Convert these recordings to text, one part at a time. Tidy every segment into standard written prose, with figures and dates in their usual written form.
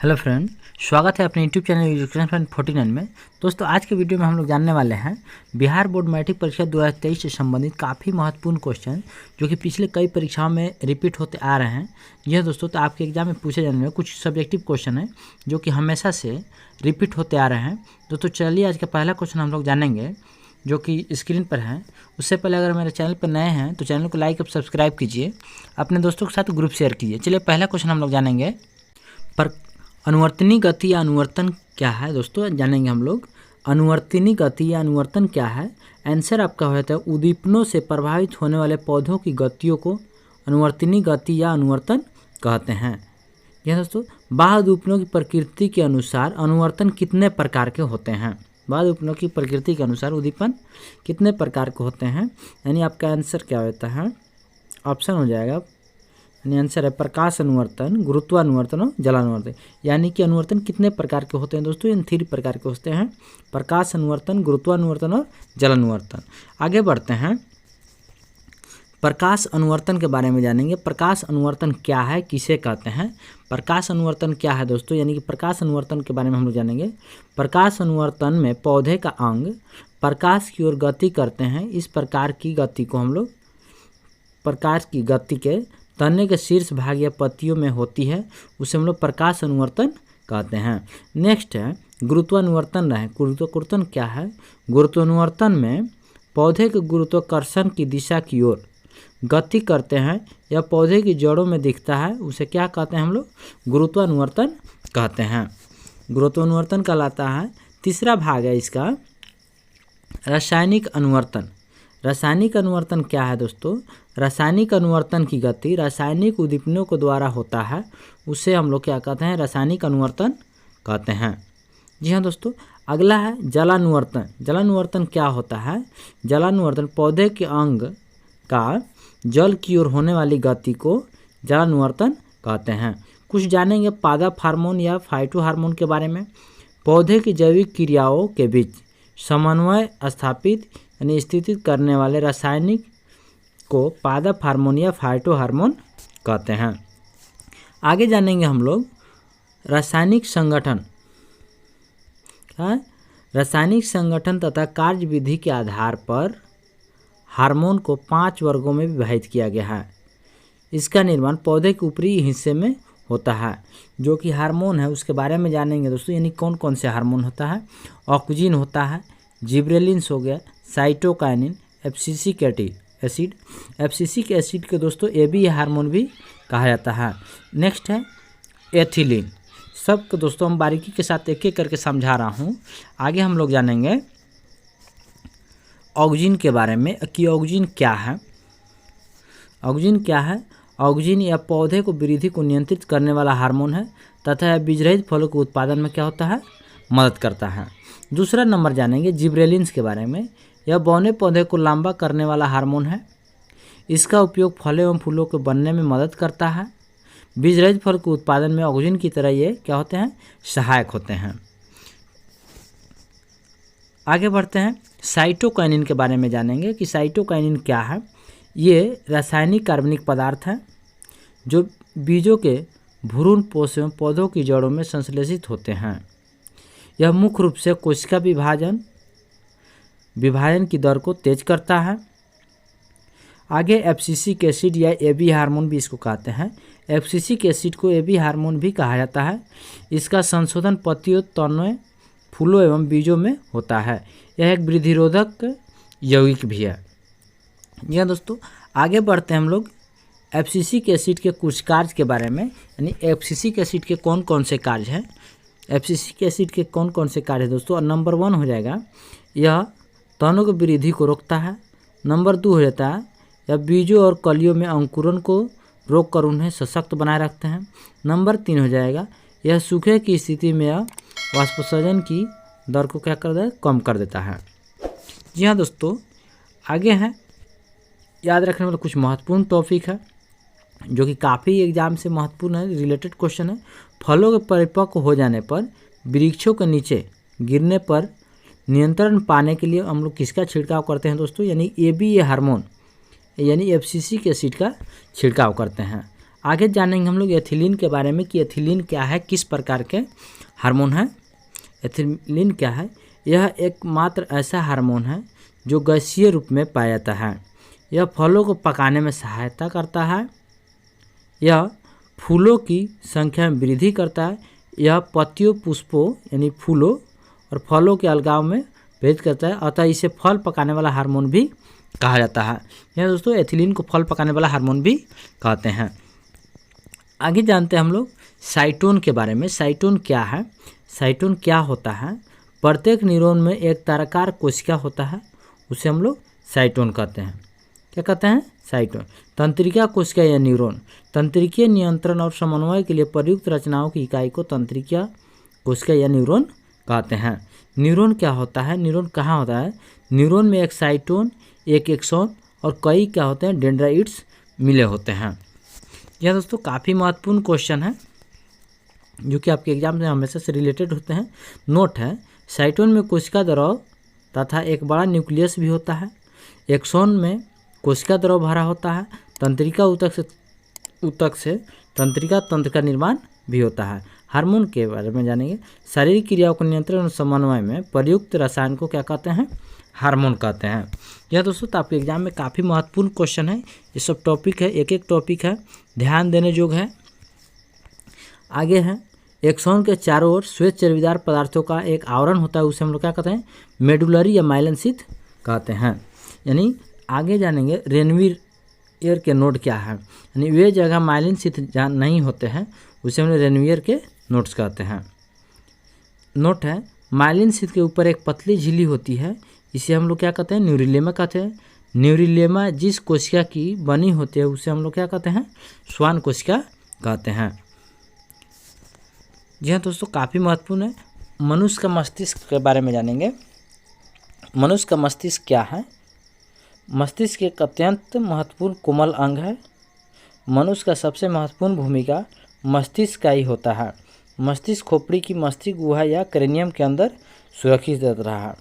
Hello friend, स्वागत है अपने यूट्यूब चैनल एजुकेशन फ्रेंड 49 में। दोस्तों, आज के वीडियो में हम लोग जानने वाले हैं बिहार बोर्ड मैट्रिक परीक्षा 2023 से संबंधित काफ़ी महत्वपूर्ण क्वेश्चन जो कि पिछले कई परीक्षाओं में रिपीट होते आ रहे हैं। यह दोस्तों तो आपके एग्जाम में पूछे जाने वाले कुछ सब्जेक्टिव क्वेश्चन है जो कि हमेशा से रिपीट होते आ रहे हैं। दोस्तों चलिए आज का पहला क्वेश्चन हम लोग जानेंगे जो कि स्क्रीन पर है। उससे पहले अगर मेरे चैनल पर नए हैं तो चैनल को लाइक और सब्सक्राइब कीजिए, अपने दोस्तों के साथ ग्रुप शेयर कीजिए। चलिए पहला क्वेश्चन हम लोग जानेंगे, पर अनुवर्तनी गति या अनुवर्तन क्या है। दोस्तों जानेंगे हम लोग अनुवर्तनी गति या अनुवर्तन क्या है। आंसर आपका होता है उद्दीपनों से प्रभावित होने वाले पौधों की गतियों को अनुवर्तनी गति या अनुवर्तन कहते हैं। यह दोस्तों बाह्य उद्दीपनों की प्रकृति के अनुसार अनुवर्तन कितने प्रकार के होते हैं। बाह्य उद्दीपनों की प्रकृति के अनुसार उद्दीपन कितने प्रकार के होते हैं, यानी आपका आंसर क्या होता है, ऑप्शन हो जाएगा आंसर है प्रकाश अनुवर्तन, गुरुत्वानुवर्तन और जलानुवर्तन। यानी कि अनुवर्तन कितने प्रकार के होते हैं दोस्तों, इन 3 प्रकार के होते हैं, प्रकाश अनुवर्तन, गुरुत्वानुवर्तन और जलानुवर्तन। आगे बढ़ते हैं, प्रकाश अनुवर्तन के बारे में जानेंगे। प्रकाश अनुवर्तन क्या है, किसे कहते हैं। प्रकाश अनुवर्तन क्या है दोस्तों, यानी कि प्रकाश अनुवर्तन के बारे में हम लोग जानेंगे। प्रकाश अनुवर्तन में पौधे का अंग प्रकाश की ओर गति करते हैं। इस प्रकार की गति को हम लोग प्रकाश की गति के तने के शीर्ष भाग या पत्तियों में होती है, उसे हम लोग प्रकाश अनुवर्तन कहते हैं। नेक्स्ट है गुरुत्वानुवर्तन है। गुरुत्वानुवर्तन क्या है, गुरुत्वानुवर्तन में पौधे के गुरुत्वाकर्षण की दिशा की ओर गति करते हैं या पौधे की जड़ों में दिखता है, उसे क्या कहते हैं हम लोग, गुरुत्वानुवर्तन कहते हैं। गुरुत्वानुवर्तन कहलाता है। तीसरा भाग है इसका रासायनिक अनुवर्तन। रासायनिक अनुवर्तन क्या है दोस्तों, रासायनिक अनुवर्तन की गति रासायनिक उद्दीपनों के द्वारा होता है, उसे हम लोग क्या कहते हैं, रासायनिक अनुवर्तन कहते हैं। जी हाँ दोस्तों, अगला है जलानुवर्तन। जलानुवर्तन क्या होता है, जलानुवर्तन पौधे के अंग का जल की ओर होने वाली गति को जलानुवर्तन कहते हैं। कुछ जानेंगे पादप हार्मोन या फाइटो हार्मोन के बारे में। पौधे की जैविक क्रियाओं के बीच समन्वय स्थापित यानी स्थितित करने वाले रासायनिक को पादप हार्मोन या फाइटो हार्मोन कहते हैं। आगे जानेंगे हम लोग रासायनिक संगठन। रासायनिक संगठन तथा कार्यविधि के आधार पर हार्मोन को 5 वर्गों में विभाजित किया गया है। इसका निर्माण पौधे के ऊपरी हिस्से में होता है। जो कि हार्मोन है उसके बारे में जानेंगे दोस्तों, यानी कौन कौन से हार्मोन होता है। ऑक्सीजन होता है, जिब्रेलिन्स हो गया, cytokinin, abscisic acid. Abscisic acid के दोस्तों एबी हार्मोन भी कहा जाता है। नेक्स्ट है एथिलीन। सब दोस्तों हम बारीकी के साथ एक एक करके समझा रहा हूँ। आगे हम लोग जानेंगे ऑक्सीजन के बारे में कि ऑक्सीजन क्या है। ऑक्सीजन क्या है, ऑक्सीजन या पौधे को वृद्धि को नियंत्रित करने वाला हार्मोन है तथा यह बीजरहित फलों के उत्पादन में क्या होता है, मदद करता है। दूसरा नंबर जानेंगे जिब्रेलिन्स के बारे में। यह बौने पौधे को लंबा करने वाला हार्मोन है। इसका उपयोग फलों एवं फूलों के बनने में मदद करता है। बीजरहित फल के उत्पादन में ऑक्सीजन की तरह ये क्या होते हैं, सहायक होते हैं। आगे बढ़ते हैं, साइटोकाइनिन के बारे में जानेंगे कि साइटोकाइनिन क्या है। ये रासायनिक कार्बनिक पदार्थ है जो बीजों के भ्रूण पोष एवं पौधों की जड़ों में संश्लेषित होते हैं। यह मुख्य रूप से कोशिका विभाजन की दर को तेज करता है। आगे एब्सिसिक एसिड या एबी हार्मोन भी इसको कहते हैं। एब्सिसिक एसिड को एबी हार्मोन भी कहा जाता है। इसका संशोधन पत्तियों, तनों, फूलों एवं बीजों में होता है। यह एक वृद्धिरोधक यौगिक भी है। यह दोस्तों आगे बढ़ते हैं हम लोग एब्सिसिक एसिड के कुछ कार्य के बारे में, यानी एब्सिसिक एसिड के कौन कौन से कार्य हैं। एब्सिसिक एसिड के कौन कौन से कार्य है दोस्तों, और नंबर 1 हो जाएगा यह तनों की वृद्धि को रोकता है। नंबर 2 हो जाता है यह बीजों और कलियों में अंकुरन को रोक कर उन्हें सशक्त बनाए रखते हैं। नंबर 3 हो जाएगा यह सूखे की स्थिति में यह वाष्पोत्सर्जन की दर को क्या कर देता है, कम कर देता है। जी हाँ दोस्तों, आगे हैं याद रखने वाला कुछ महत्वपूर्ण टॉपिक है जो कि काफ़ी एग्जाम से महत्वपूर्ण है, रिलेटेड क्वेश्चन है। फलों के परिपक्व हो जाने पर वृक्षों के नीचे गिरने पर नियंत्रण पाने के लिए हम लोग किसका छिड़काव करते हैं दोस्तों, यानी एबी हार्मोन यानी एब्सिसिक एसिड का छिड़काव करते हैं। आगे जानेंगे हम लोग एथिलीन के बारे में कि एथिलीन क्या है, किस प्रकार के हार्मोन है। एथिलीन क्या है? यह एकमात्र ऐसा हार्मोन है जो गैसीय रूप में पाया जाता है। यह फलों को पकाने में सहायता करता है। यह फूलों की संख्या में वृद्धि करता है। यह पत्तियों, पुष्पों यानी फूलों और फलों के अलगाव में भेद करता है, अतः इसे फल पकाने वाला हार्मोन भी कहा जाता है। यह दोस्तों एथिलीन को फल पकाने वाला हार्मोन भी कहते हैं। आगे जानते हैं हम लोग साइटोन के बारे में। साइटोन क्या है? साइटोन क्या होता है? प्रत्येक न्यूरॉन में एक ताराकार कोशिका होता है, उसे हम लोग साइटोन कहते हैं। क्या कहते हैं? साइटोन। तंत्रिका कोशिका या न्यूरॉन तंत्रिकीय नियंत्रण और समन्वय के लिए प्रयुक्त रचनाओं की इकाई को तंत्रिका कोशिका या न्यूरॉन कहते हैं। न्यूरॉन क्या होता है? न्यूरॉन कहाँ होता है? न्यूरॉन में एक साइटोन, एक एक्सॉन और कई क्या होते हैं? डेंड्राइट्स मिले होते हैं। यह दोस्तों काफ़ी महत्वपूर्ण क्वेश्चन है जो कि आपके एग्जाम में हमेशा से रिलेटेड होते हैं। नोट है, साइटोन में कोशिका द्रव तथा एक बड़ा न्यूक्लियस भी होता है। एक्सॉन में कोशिका द्रव भरा होता है। तंत्रिका ऊतक से तंत्रिका तंत्र का निर्माण भी होता है। हार्मोन के बारे में जानेंगे। शारीरिक क्रियाओं को नियंत्रण और समन्वय में प्रयुक्त रसायन को क्या कहते हैं? हार्मोन कहते हैं। यह दोस्तों तो आपके एग्जाम में काफ़ी महत्वपूर्ण क्वेश्चन है। ये सब टॉपिक है, एक एक टॉपिक है, ध्यान देने योग्य है। आगे है, एक्सॉन के चारों ओर श्वेत चर्बीदार पदार्थों का एक आवरण होता है, उसे हम लोग क्या कहते हैं? मेडुलरी या माइलिन शीथ कहते हैं। यानी आगे जानेंगे रेनवीयर के नोड क्या है। यानी वे जगह माइलिन शीथ जहाँ नहीं होते हैं उसे हम लोग रेनवीयर के नोड्स कहते हैं। नोट है, माइलिन शीथ के ऊपर एक पतली झिल्ली होती है, इसे हम लोग क्या कहते हैं? न्यूरिलेमा कहते हैं। न्यूरिलेमा जिस कोशिका की बनी होती है उसे हम लोग क्या कहते हैं? श्वान कोशिका कहते हैं। जी हाँ दोस्तों, काफ़ी महत्वपूर्ण है। मनुष्य का मस्तिष्क के बारे में जानेंगे। मनुष्य का मस्तिष्क क्या है? मस्तिष्क एक अत्यंत महत्वपूर्ण कोमल अंग है। मनुष्य का सबसे महत्वपूर्ण भूमिका मस्तिष्क का ही होता है। मस्तिष्क खोपड़ी की मस्तिष्क गुहा या क्रेनियम के अंदर सुरक्षित रहा है।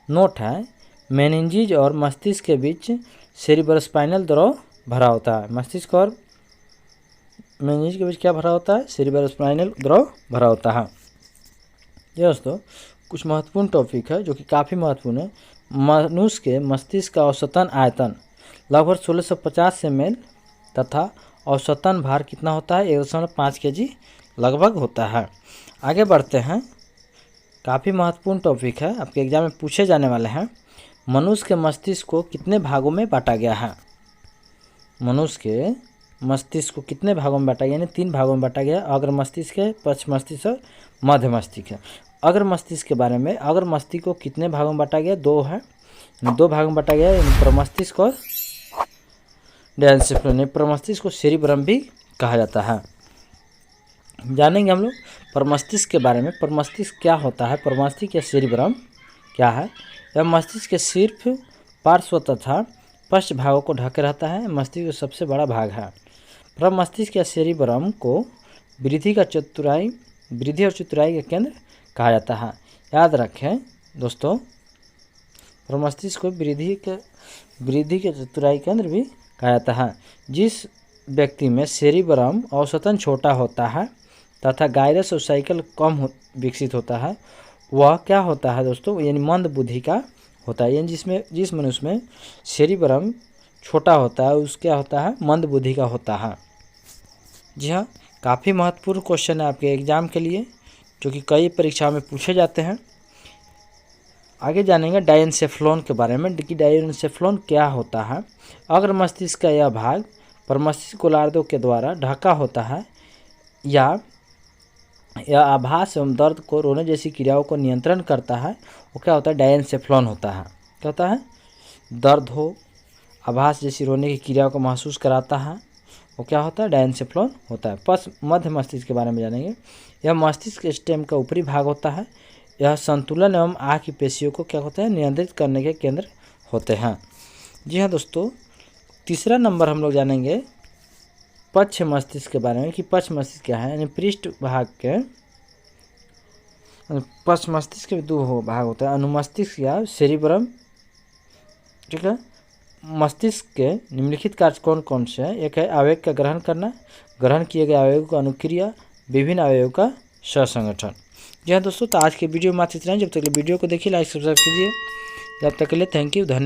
नोट है, मेनिंजेस और मस्तिष्क के बीच सेरिब्रोस्पाइनल द्रव भरा होता है। मस्तिष्क और मेनिंजेस के बीच क्या भरा होता है? सेरिब्रोस्पाइनल द्रव भरा होता है। ये दोस्तों कुछ महत्वपूर्ण टॉपिक है जो कि काफ़ी महत्वपूर्ण है। मनुष्य के मस्तिष्क का औसतन आयतन लगभग 1650 ml तथा औसतन भार कितना होता है? 1.5 kg लगभग होता है। आगे बढ़ते हैं, काफ़ी महत्वपूर्ण टॉपिक है, आपके एग्जाम में पूछे जाने वाले हैं। मनुष्य के मस्तिष्क को कितने भागों में बांटा गया है? मनुष्य के मस्तिष्क को कितने भागों में बांटा गया? यानी 3 भागों में बांटा गया। अग्र मस्तिष्क है, पश्च मस्तिष्क और मध्य मस्तिष्क है। अग्र मस्तिष्क के बारे में, अग्र मस्तिष्क को कितने भागों में बांटा गया? 2 है, 2 भागों में बांटा गया, प्रमस्तिष्क और डेंसिफ्लोन। प्रमस्तिष्क को सेरिब्रम भी कहा जाता है। जानेंगे हम लोग प्रमस्तिष्क के बारे में। प्रमस्तिष्क क्या होता है? प्रमस्तिष्क या सेरिब्रम क्या है? यह मस्तिष्क के सिर्फ पार्श्व तथा पश्च भागों को ढके रहता है। मस्तिष्क का सबसे बड़ा भाग है। प्रमस्तिष्क या सेरिब्रम को वृद्धि और चतुराई का केंद्र कहा जाता है। याद रखें दोस्तों, प्रमस्तिष्क को वृद्धि के चतुराई केंद्र भी कहा जाता है। जिस व्यक्ति में सेरिब्रम औसतन छोटा होता है तथा गायरस और साइकिल कम विकसित होता है, वह क्या होता है दोस्तों? यानी मंद बुद्धि का होता है। यानी जिस मनुष्य में सेरिब्रम छोटा होता है उस क्या होता है? मंद बुद्धि का होता है। जी हाँ, काफ़ी महत्वपूर्ण क्वेश्चन है आपके एग्जाम के लिए जो कि कई परीक्षाओं में पूछे जाते हैं। आगे जानेंगे डायनसेफ्लॉन के बारे में कि डायनसेफ्लॉन क्या होता है। अग्र मस्तिष्क का यह भाग प्रमस्तिष्क गोलार्धों के द्वारा ढका होता है। यह आभास एवं दर्द को रोने जैसी क्रियाओं को नियंत्रण करता है। वो क्या होता है? डायनसेफ्लॉन होता है। क्या होता है? दर्द हो, आभास जैसी रोने की क्रियाओं को महसूस कराता है, वो क्या होता है? डायनसेफ्लॉन होता है। मध्य मस्तिष्क के बारे में जानेंगे। यह मस्तिष्क के स्टेम का ऊपरी भाग होता है। यह संतुलन एवं आँख की पेशियों को क्या होता है? नियंत्रित करने के केंद्र होते हैं। जी हाँ दोस्तों, तीसरा नंबर हम लोग जानेंगे पश्च मस्तिष्क के बारे में कि पश्च मस्तिष्क क्या है। यानी पृष्ठ भाग के पश्च मस्तिष्क के 2 भाग होता है, अनुमस्तिष्क या सेरिब्रम, ठीक है, मस्तिष्क के निम्नलिखित कार्य कौन कौन से हैं? एक है आवेग का ग्रहण करना, ग्रहण किए गए आवेगों का अनुक्रिया, विभिन्न आवेगों का सहसंगठन। जी हाँ दोस्तों, तो आज के वीडियो में मात्र इतना ही। जब तक के लिए वीडियो को देखिए, लाइक सब्सक्राइब कीजिए। जब तक के लिए थैंक यू, धन्यवाद।